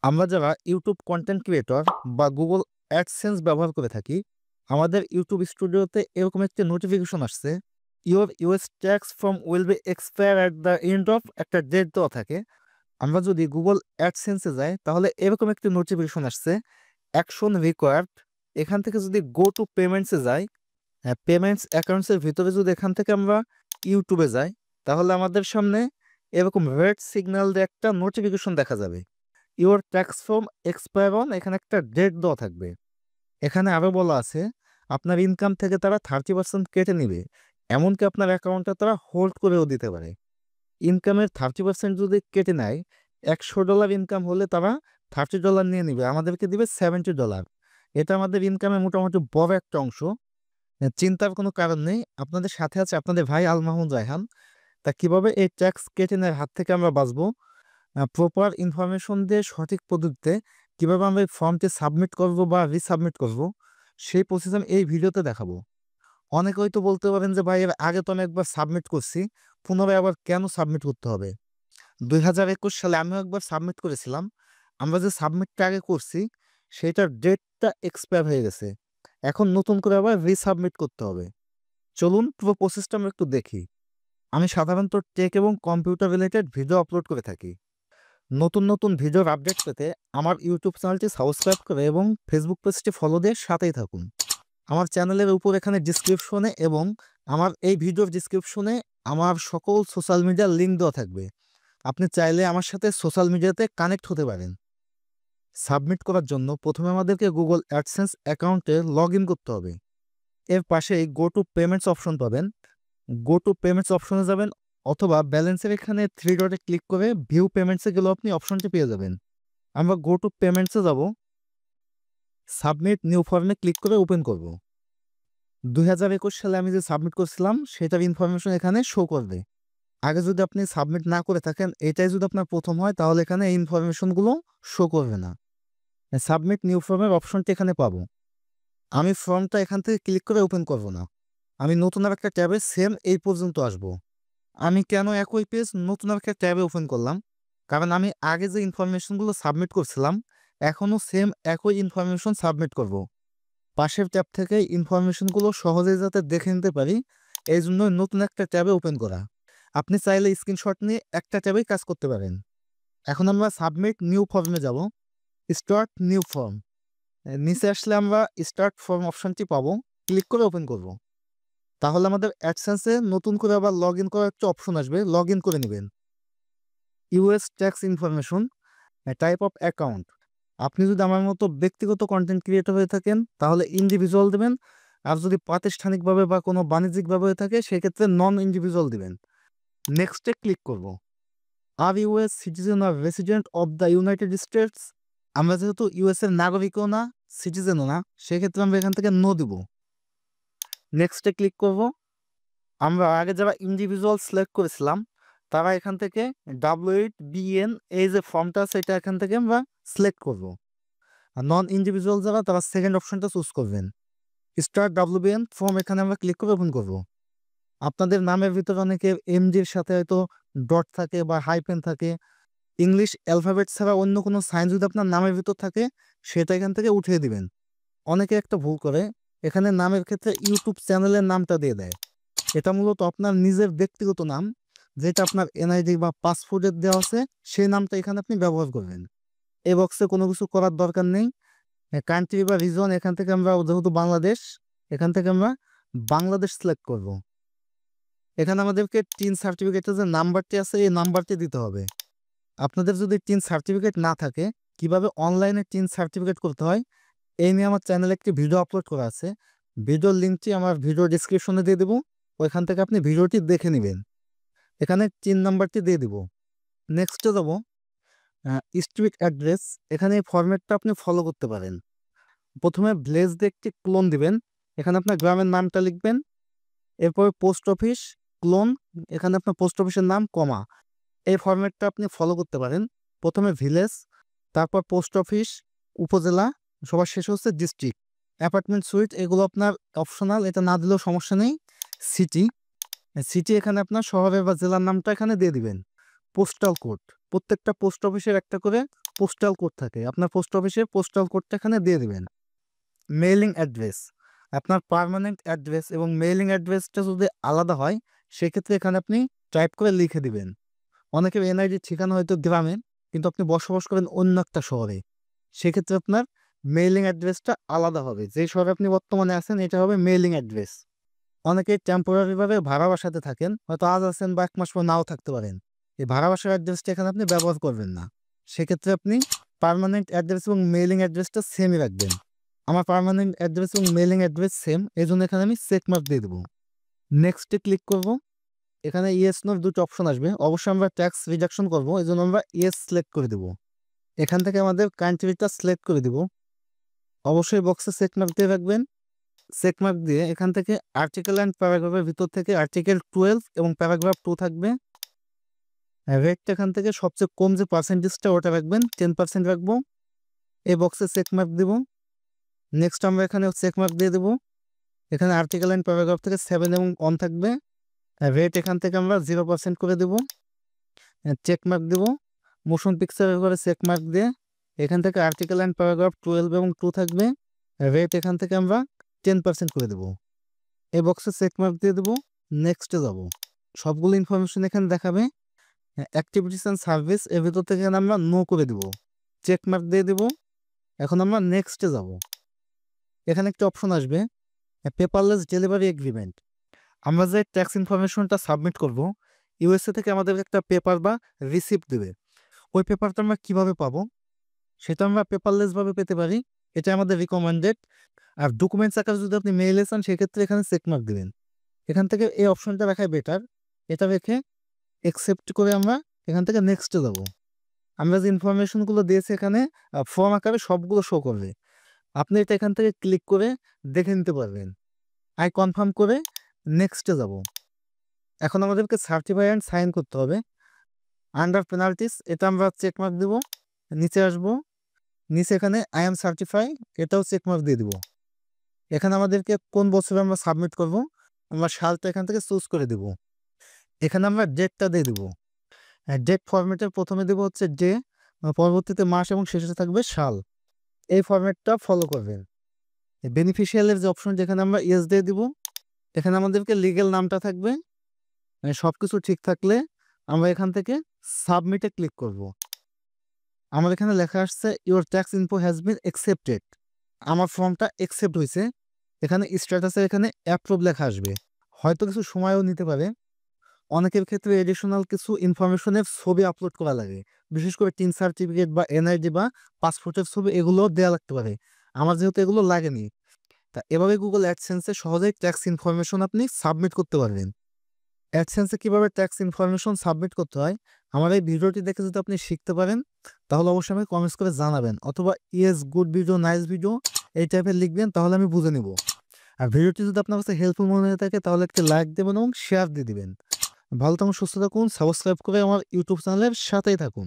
আমরা যারা YouTube content creator বা গুগল অ্যাডসেন্স ব্যবহার করে থাকি, আমাদের ইউটিউব স্টুডিওতে এরকম একটি নোটিফিকেশন আসছে, your US tax form will be expire at the end of একটা ডেট দেওয়া থাকে। আমরা যদি গুগল অ্যাডসেন্সে যাই তাহলে এরকম একটি নোটিফিকেশন আসছে, অ্যাকশন রিকোয়ার্ড। এখান থেকে যদি গো টু পেমেন্টসে যাই, পেমেন্টস অ্যাকাউন্টসের ভিতরে যদি এখান থেকে আমরা ইউটিউবে যাই, তাহলে আমাদের সামনে এরকম রেড সিগন্যাল দিয়ে একটা নোটিফিকেশন দেখা যাবে, your tax form expire on, এখানে একটা ডেট দেওয়া থাকবে। এখানে আরও বলা আছে আপনার ইনকাম থেকে তারা 30% কেটে নিবে, এমনকি আপনার অ্যাকাউন্টটা তারা হোল্ড করেও দিতে পারে। ইনকামের 30% যদি কেটে নেয়, $100 ইনকাম হলে তারা $30 নিয়ে নিবে, আমাদেরকে দিবে $70। এটা আমাদের ইনকামের মোটামুটি বড় একটা অংশ। চিন্তার কোনো কারণ নেই, আপনাদের সাথে আছে আপনাদের ভাই আল মাহমুদ রায়হান। তা কিভাবে এই ট্যাক্স কেটে নেওয়ার হাত থেকে আমরা বাঁচবো, প্রপার ইনফরমেশন দিয়ে সঠিক পদ্ধতিতে কিভাবে আমরা এই ফর্মটি সাবমিট করব বা রিসাবমিট করব, সেই প্রসেস আমি এই ভিডিওতে দেখাবো। অনেকে হয়তো বলতে পারেন যে ভাই এর আগে তো আমি একবার সাবমিট করছি, পুনরায় আবার কেন সাবমিট করতে হবে? 2021 সালে আমিও একবার সাবমিট করেছিলাম। আমরা যে সাবমিটটা আগে করছি সেটার ডেটটা এক্সপায়ার হয়ে গেছে, এখন নতুন করে আবার রিসাবমিট করতে হবে। চলুন পুরো প্রসেসটা আমরা একটু দেখি। আমি সাধারণত টেক এবং কম্পিউটার রিলেটেড ভিডিও আপলোড করে থাকি। নতুন নতুন ভিডিওর আপডেট পেতে আমার ইউটিউব চ্যানেলটি সাবস্ক্রাইব করে এবং ফেসবুক পেজটি ফলো দিয়ে সাথেই থাকুন। আমার চ্যানেলের উপর এখানে ডিসক্রিপশনে এবং আমার এই ভিডিওর ডিসক্রিপশনে আমার সকল সোশ্যাল মিডিয়ার লিঙ্ক দেওয়া থাকবে, আপনি চাইলে আমার সাথে সোশ্যাল মিডিয়াতে কানেক্ট হতে পারেন। সাবমিট করার জন্য প্রথমে আমাদেরকে গুগল অ্যাডসেন্স অ্যাকাউন্টে লগ ইন করতে হবে। এর পাশেই গো টু পেমেন্টস অপশন পাবেন, গো টু পেমেন্টস অপশনে যাবেন, অথবা ব্যালেন্সের এখানে থ্রি ডটে ক্লিক করে ভিউ পেমেন্টসে গেলেও আপনি অপশনটি পেয়ে যাবেন। আমরা গো টু পেমেন্টসে যাব, সাবমিট নিউ ফর্মে ক্লিক করে ওপেন করব। 2021 সালে আমি যে সাবমিট করছিলাম সেটার ইনফরমেশন এখানে শো করবে। আগে যদি আপনি সাবমিট না করে থাকেন, এটাই যদি আপনার প্রথম হয়, তাহলে এখানে এই ইনফরমেশনগুলো শো করবে না। সাবমিট নিউ ফর্মের অপশনটি এখানে পাবো। আমি ফর্মটা এখান থেকে ক্লিক করে ওপেন করব না, আমি নতুন আর একটা ট্যাবে সেম এই পর্যন্ত আসব। আমি কেন একই পেজ নতুন আর একটা ট্যাবে ওপেন করলাম, কারণ আমি আগে যে ইনফরমেশনগুলো সাবমিট করছিলাম এখনও সেম একই ইনফরমেশন সাবমিট করব। পাশের ট্যাব থেকে ইনফরমেশনগুলো সহজেই যাতে দেখে নিতে পারি, এই জন্য নতুন একটা ট্যাবে ওপেন করা। আপনি চাইলে স্ক্রিনশট নিয়ে একটা ট্যাবেই কাজ করতে পারেন। এখন আমরা সাবমিট নিউ ফর্মে যাব, স্টার্ট নিউ ফর্ম। নিচে আসলে আমরা স্টার্ট ফর্ম অপশনটি পাবো, ক্লিক করে ওপেন করব। তাহলে আমাদের অ্যাডসেন্সে নতুন করে আবার লগ ইন করার একটা অপশন আসবে, লগ ইন করে নেবেন। US tax information, type of account. আপনি যদি আমার মতো ব্যক্তিগত কন্টেন্ট ক্রিয়েটর হয়ে থাকেন তাহলে ইন্ডিভিজুয়াল দেবেন, আর যদি প্রাতিষ্ঠানিকভাবে বা কোনো বাণিজ্যিকভাবে হয়ে থাকে সেক্ষেত্রে নন ইন্ডিভিজুয়াল দিবেন। নেক্সটে ক্লিক করব। আর ইউএস সিটিজেন আর resident of the United States, আমরা যেহেতু ইউএস এর নাগরিকও না সিটিজেনও না, সেক্ষেত্রে আমরা এখান থেকে নো দিব। নেক্সটে ক্লিক করব। আমরা আগে যারা ইন্ডিভিজুয়াল সিলেক্ট করেছিলাম তারা এখান থেকে W8BN এই যে ফর্মটা আছে এটা এখান থেকে আমরা সিলেক্ট করব। আর নন ইন্ডিভিজুয়াল যারা তারা সেকেন্ড অপশনটা চুজ করবেন, স্টার্ট WBN ফর্ম, এখানে আমরা ক্লিক করে ওপেন করব। আপনাদের নামের ভিতরে অনেকে এমডির সাথে হয়তো ডট থাকে বা হাইপেন থাকে, ইংলিশ অ্যালফাবেট ছাড়া অন্য কোনো সাইন যদি আপনার নামের ভিতর থাকে সেটা এখান থেকে উঠিয়ে দিবেন। অনেকে একটা ভুল করে, এখানে নামের ক্ষেত্রে ইউটিউব চ্যানেলের নামটা দিয়ে দেয়। এটা মূলত আপনার নিজের ব্যক্তিগত নাম, যেটা আপনার এনআইডি বা পাসপোর্টের দেওয়া আছে সেই নামটা এখানে আপনি ব্যবহার করবেন। এই বক্সে কোনো কিছু করার দরকার নেই। কান্ট্রি বা রিজন এখান থেকে আমরা যেহেতু বাংলাদেশ, এখান থেকে আমরা বাংলাদেশ সিলেক্ট করব। এখানে আমাদেরকে টিন সার্টিফিকেটের যে নাম্বারটি আছে এই নাম্বারটি দিতে হবে। আপনাদের যদি টিন সার্টিফিকেট না থাকে, কিভাবে অনলাইনে টিন সার্টিফিকেট করতে হয় এই নিয়ে আমার চ্যানেলে একটি ভিডিও আপলোড করা আছে, ভিডিওর লিঙ্কটি আমার ভিডিও ডিসক্রিপশনে দিয়ে দেবো, ওইখান থেকে আপনি ভিডিওটি দেখে নেবেন। এখানে টিন নাম্বারটি দিয়ে দিব। নেক্সটে যাব স্ট্রিট অ্যাড্রেস, এখানে এই ফরম্যাটটা আপনি ফলো করতে পারেন। প্রথমে ভিলেজ দিয়ে একটি ক্লোন দিবেন, এখানে আপনার গ্রামের নামটা লিখবেন। এরপর পোস্ট অফিস ক্লোন, এখানে আপনার পোস্ট অফিসের নাম কমা। এই ফরম্যাটটা আপনি ফলো করতে পারেন। প্রথমে ভিলেজ, তারপর পোস্ট অফিস, উপজেলা, সবার শেষে হচ্ছে ডিস্ট্রিক্ট। অ্যাপার্টমেন্ট সুইট এগুলো আপনার অপশনাল, এটা না দিলেও সমস্যা নেই। সিটি, সিটি এখানে আপনার শহরের বা জেলার নামটা এখানে দিয়ে দিবেন। পোস্টাল কোড, প্রত্যেকটা পোস্ট অফিসের একটা করে পোস্টাল কোড থাকে, আপনার পোস্ট অফিসের পোস্টাল কোডটা এখানে দিয়ে দিবেন। মেইলিং অ্যাড্রেস, আপনার পার্মানেন্ট অ্যাড্রেস এবং মেইলিং অ্যাড্রেসটা যদি আলাদা হয় সেক্ষেত্রে এখানে আপনি টাইপ করে লিখে দিবেন। অনেকের এনআইডির ঠিকানা হয়তো গ্রামে, কিন্তু আপনি বসবাস করেন অন্য একটা শহরে, সেক্ষেত্রে আপনার মেইলিং অ্যাড্রেসটা আলাদা হবে। যে শহরে আপনি বর্তমানে আছেন এটা হবে মেইলিং অ্যাড্রেস। অনেকে টেম্পোরারিভাবে ভাড়া বাসাতে থাকেন, হয়তো আজ আছেন বা 1 মাস পর নাও থাকতে পারেন। এই ভাড়া বাসার অ্যাড্রেসটা এখানে আপনি ব্যবহার করবেন না। সেক্ষেত্রে আপনি পার্মানেন্ট অ্যাড্রেস এবং মেইলিং অ্যাড্রেসটা সেমই রাখবেন। আমার পার্মানেন্ট অ্যাড্রেস এবং মেইলিং অ্যাড্রেস সেম, এই জন্য এখানে আমি চেক মার্ক দিয়ে দেবো। নেক্সটে ক্লিক করব। এখানে ইয়েস নোর দুটো অপশন আসবে, অবশ্যই আমরা ট্যাক্স রিডাকশন করবো, এই জন্য আমরা ইয়েস সিলেক্ট করে দেবো। এখান থেকে আমাদের কান্ট্রিটা সিলেক্ট করে দিব। অবশ্যই বক্সে চেক মার্ক দিয়ে রাখবেন। চেক মার্ক দিয়ে এখান থেকে আর্টিকেল অ্যান্ড প্যারাগ্রাফের ভিতর থেকে আর্টিকেল 12 এবং প্যারাগ্রাফ 2 থাকবে। রেটটা এখান থেকে সবচেয়ে কম যে পার্সেন্টেজটা ওটা রাখবেন, 10% রাখবো। এই বক্সে চেক মার্ক দিব। নেক্সট আমরা এখানে চেক মার্ক দিয়ে দেবো। এখানে আর্টিকেল অ্যান্ড প্যারাগ্রাফ থেকে 7 এবং 1 থাকবে। রেট এখান থেকে আমরা 0% করে দেবো। চেক মার্ক দেবো। মোশন পিকচারের করে চেক মার্ক দিয়ে এখান থেকে আর্টিকেল অ্যান্ড প্যারাগ্রাফ 12 এবং 2 থাকবে। রেট এখান থেকে আমরা 10% করে দেবো। এই বক্সে চেক মার্ক দিয়ে দেবো। নেক্সটে যাব। সবগুলো ইনফরমেশন এখানে দেখাবে। অ্যাক্টিভিটিস অ্যান্ড সার্ভিস এর ভিতর থেকে এখানে আমরা নো করে দেবো। চেক মার্ক দিয়ে দেবো। এখন আমরা নেক্সটে যাব। এখানে একটা অপশন আসবে পেপারলেস ডেলিভারি এগ্রিমেন্ট। আমরা যে ট্যাক্স ইনফরমেশনটা সাবমিট করব, ইউএসএ থেকে আমাদের একটা পেপার বা রিসিপ্ট দেবে। ওই পেপারটা আমরা কিভাবে পাবো? সেটা আমরা পেপারলেসভাবে পেতে পারি, এটা আমাদের রিকমেন্ডেড। আর ডকুমেন্টস আকারে যদি আপনি মেইলে চান সেক্ষেত্রে এখানে চেক মার্ক দেবেন। এখান থেকে এই অপশনটা রাখাই বেটার। এটা রেখে অ্যাকসেপ্ট করে আমরা এখান থেকে নেক্সটে যাব। আমরা যে ইনফরমেশনগুলো দিয়েছি এখানে ফর্ম আকারে সবগুলো শো করবে। আপনি এটা এখান থেকে ক্লিক করে দেখে নিতে পারবেন। আই কনফার্ম করে নেক্সটে যাব। এখন আমাদেরকে সার্টিফাই অ্যান্ড সাইন করতে হবে। আন্ডার পেনাল্টিস এটা আমরা চেক মার্ক দেবো। নিচে আসবো, নিচে এখানে আই এম সার্টিফাই এটাও চেক মার্ক দিয়ে দিব। এখানে আমাদেরকে কোন বছরে আমরা সাবমিট করব, আমরা সালটা এখান থেকে চুজ করে দেব। এখানে আমরা ডেটটা দিয়ে দেবো। ডেট ফরম্যাটের প্রথমে দেবো হচ্ছে ডে, পরবর্তীতে মাস এবং শেষে থাকবে সাল। এই ফরম্যাটটা ফলো করবেন। বেনিফিশিয়ালের যে অপশন যেখানে আমরা ইয়েস দিয়ে দিব, এখানে আমাদেরকে লিগেল নামটা থাকবে। সব কিছু ঠিক থাকলে আমরা এখান থেকে সাবমিটে ক্লিক করব। আমার এখানে লেখা আসছে your tax info has been accepted. আমার ফর্মটা অ্যাকসেপ্ট হয়েছে। এখানে স্ট্যাটাসে এখানে অ্যাপ্রুভ লেখা আসবে, হয়তো কিছু সময়ও নিতে পারে। অনেকের ক্ষেত্রে এডিশনাল কিছু ইনফরমেশনের ছবি আপলোড করা লাগে, বিশেষ করে টিন সার্টিফিকেট বা এনআইডি বা পাসপোর্টের ছবি এগুলো দেওয়া লাগতে পারে। আমার যেহেতু এগুলো লাগেনি, তা এভাবে গুগল অ্যাডসেন্সে সহজেই ট্যাক্স ইনফরমেশন আপনি সাবমিট করতে পারবেন। অ্যাডসেন্সে কীভাবে ট্যাক্স ইনফরমেশন সাবমিট করতে হয় আমার এই ভিডিওটি দেখে যদি আপনি শিখতে পারেন তাহলে অবশ্যই আমাকে কমেন্টস করে জানাবেন, অথবা yes good video, nice video এই টাইপের লিখবেন, তাহলে আমি বুঝে নেব। আর ভিডিওটি যদি আপনার কাছে হেল্পফুল মনে হয়ে থাকে তাহলে একটা লাইক দেবেন এবং শেয়ার দিয়ে দিবেন। ভালো থাকুন, সুস্থ থাকুন, সাবস্ক্রাইব করে আমার ইউটিউব চ্যানেলের সাথেই থাকুন।